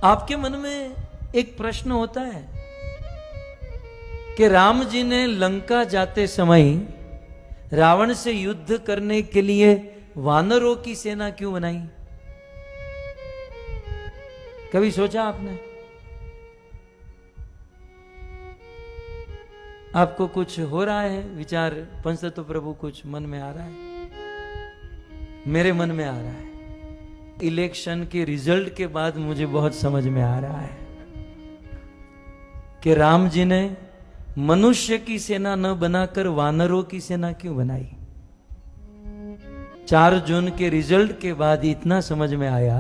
आपके मन में एक प्रश्न होता है कि राम जी ने लंका जाते समय रावण से युद्ध करने के लिए वानरों की सेना क्यों बनाई? कभी सोचा आपने? आपको कुछ हो रहा है विचार? पंचतत्व प्रभु कुछ मन में आ रहा है? मेरे मन में आ रहा है। इलेक्शन के रिजल्ट के बाद मुझे बहुत समझ में आ रहा है कि राम जी ने मनुष्य की सेना न बनाकर वानरों की सेना क्यों बनाई। 4 जून के रिजल्ट के बाद इतना समझ में आया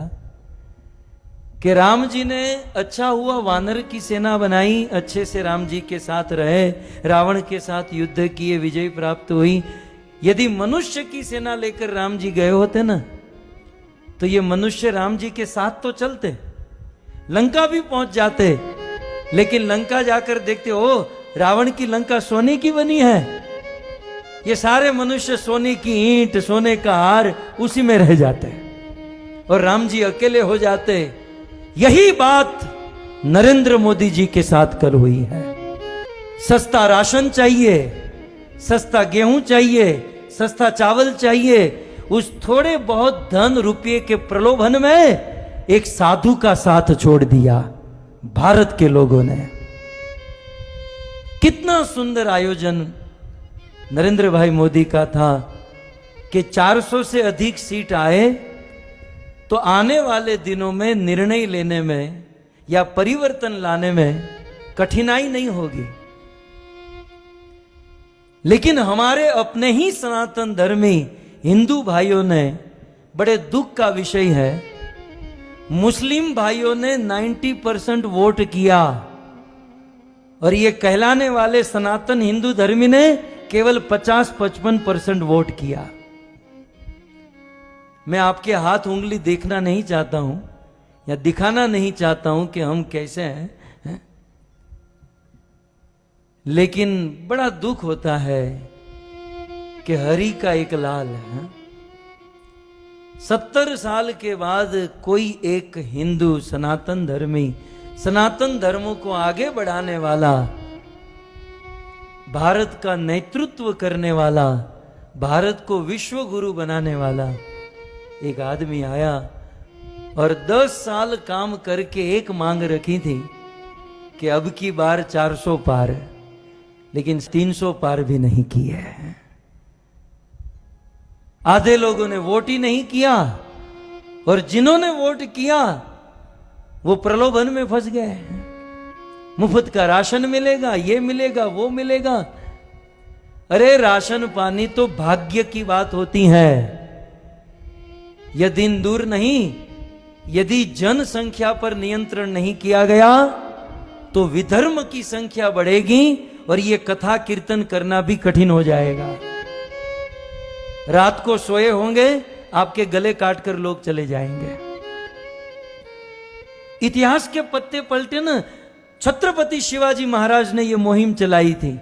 कि राम जी ने अच्छा हुआ वानर की सेना बनाई, अच्छे से राम जी के साथ रहे, रावण के साथ युद्ध किए, विजय प्राप्त हुई। यदि मनुष्य की सेना लेकर राम जी गए होते ना, तो ये मनुष्य राम जी के साथ तो चलते, लंका भी पहुंच जाते, लेकिन लंका जाकर देखते ओ रावण की लंका सोने की बनी है, ये सारे मनुष्य सोने की ईंट, सोने का हार, उसी में रह जाते और राम जी अकेले हो जाते। यही बात नरेंद्र मोदी जी के साथ कल हुई है। सस्ता राशन चाहिए, सस्ता गेहूं चाहिए, सस्ता चावल चाहिए, उस थोड़े बहुत धन रुपये के प्रलोभन में एक साधु का साथ छोड़ दिया भारत के लोगों ने। कितना सुंदर आयोजन नरेंद्र भाई मोदी का था कि 400 से अधिक सीट आए तो आने वाले दिनों में निर्णय लेने में या परिवर्तन लाने में कठिनाई नहीं होगी। लेकिन हमारे अपने ही सनातन धर्मी हिंदू भाइयों ने, बड़े दुख का विषय है, मुस्लिम भाइयों ने 90% वोट किया और ये कहलाने वाले सनातन हिंदू धर्मी ने केवल 50-55% वोट किया। मैं आपके हाथ उंगली देखना नहीं चाहता हूं या दिखाना नहीं चाहता हूं कि हम कैसे हैं, लेकिन बड़ा दुख होता है कि हरि का एक लाल है। 70 साल के बाद कोई एक हिंदू सनातन धर्मी, सनातन धर्मों को आगे बढ़ाने वाला, भारत का नेतृत्व करने वाला, भारत को विश्व गुरु बनाने वाला एक आदमी आया और 10 साल काम करके एक मांग रखी थी कि अब की बार 400 पार, लेकिन 300 पार भी नहीं किए हैं। आधे लोगों ने वोट ही नहीं किया और जिन्होंने वोट किया वो प्रलोभन में फंस गए। मुफ्त का राशन मिलेगा, ये मिलेगा, वो मिलेगा। अरे राशन पानी तो भाग्य की बात होती है, यह दिन दूर नहीं। यदि जनसंख्या पर नियंत्रण नहीं किया गया तो विधर्म की संख्या बढ़ेगी और यह कथा कीर्तन करना भी कठिन हो जाएगा। रात को सोए होंगे, आपके गले काटकर लोग चले जाएंगे। इतिहास के पत्ते पलटे ना। छत्रपति शिवाजी महाराज ने यह मुहिम चलाई थी,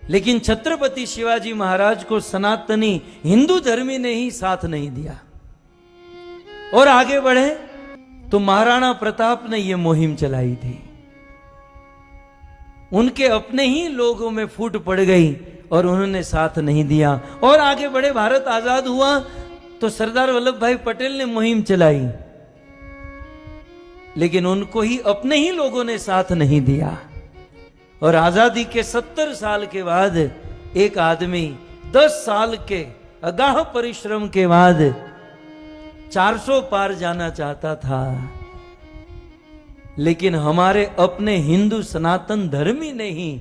लेकिन छत्रपति शिवाजी महाराज को सनातनी हिंदू धर्मी ने ही साथ नहीं दिया और आगे बढ़े तो महाराणा प्रताप ने यह मुहिम चलाई थी। उनके अपने ही लोगों में फूट पड़ गई और उन्होंने साथ नहीं दिया और आगे बढ़े। भारत आजाद हुआ तो सरदार वल्लभ भाई पटेल ने मुहिम चलाई, लेकिन उनको ही अपने ही लोगों ने साथ नहीं दिया। और आजादी के 70 साल के बाद एक आदमी 10 साल के अगाह परिश्रम के बाद 400 पार जाना चाहता था, लेकिन हमारे अपने हिंदू सनातन धर्मी ने ही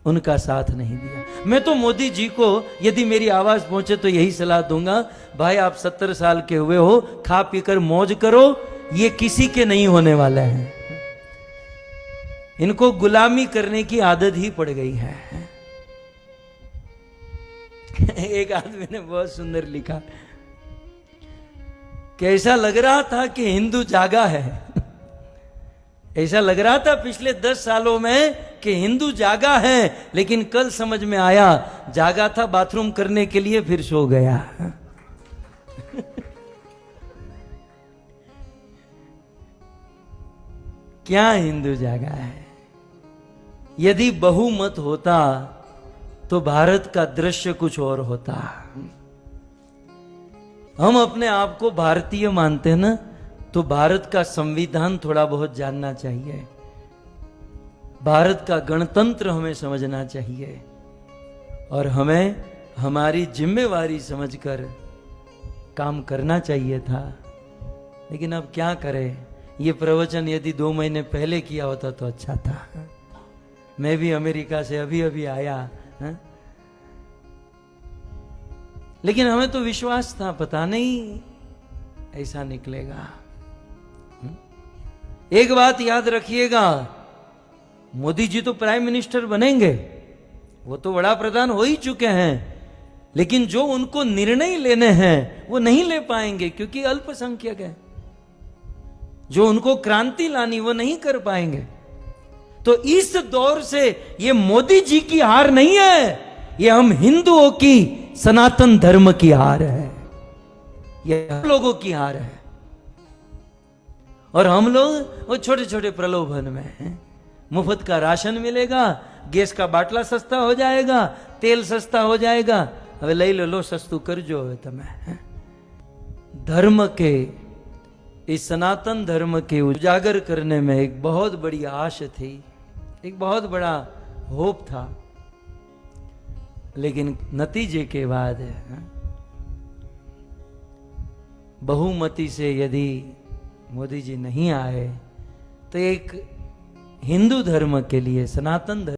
उनका साथ नहीं दिया। मैं तो मोदी जी को यदि मेरी आवाज पहुंचे तो यही सलाह दूंगा, भाई आप 70 साल के हुए हो, खा पीकर मौज करो, ये किसी के नहीं होने वाला है। इनको गुलामी करने की आदत ही पड़ गई है। एक आदमी ने बहुत सुंदर लिखा कि ऐसा लग रहा था कि हिंदू जागा है। ऐसा लग रहा था पिछले 10 सालों में कि हिंदू जागा है, लेकिन कल समझ में आया जागा था बाथरूम करने के लिए, फिर सो गया। क्या हिंदू जागा है। यदि बहुमत होता तो भारत का दृश्य कुछ और होता। हम अपने आप को भारतीय मानते हैं ना, तो भारत का संविधान थोड़ा बहुत जानना चाहिए, भारत का गणतंत्र हमें समझना चाहिए, और हमें हमारी जिम्मेवारी समझकर काम करना चाहिए था। लेकिन अब क्या करें, ये प्रवचन यदि 2 महीने पहले किया होता तो अच्छा था। मैं भी अमेरिका से अभी अभी आया है? लेकिन हमें तो विश्वास था, पता नहीं ऐसा निकलेगा। एक बात याद रखिएगा, मोदी जी तो प्राइम मिनिस्टर बनेंगे, वो तो बड़ा प्रधान हो ही चुके हैं, लेकिन जो उनको निर्णय लेने हैं वो नहीं ले पाएंगे क्योंकि अल्पसंख्यक है। जो उनको क्रांति लानी वो नहीं कर पाएंगे। तो इस दौर से ये मोदी जी की हार नहीं है, ये हम हिंदुओं की सनातन धर्म की हार है, ये हम लोगों की हार है। और हम लोग वो छोटे छोटे प्रलोभन में हैं। मुफ्त का राशन मिलेगा, गैस का बाटला सस्ता हो जाएगा, तेल सस्ता हो जाएगा, હવે લઈ લો સસ્તું કરજો હવે તમે। धर्म के, इस सनातन धर्म के उजागर करने में एक बहुत बड़ी आश थी, एक बहुत बड़ा होप था, लेकिन नतीजे के बाद बहुमति से यदि मोदी जी नहीं आए तो एक हिंदू धर्म के लिए, सनातन धर्म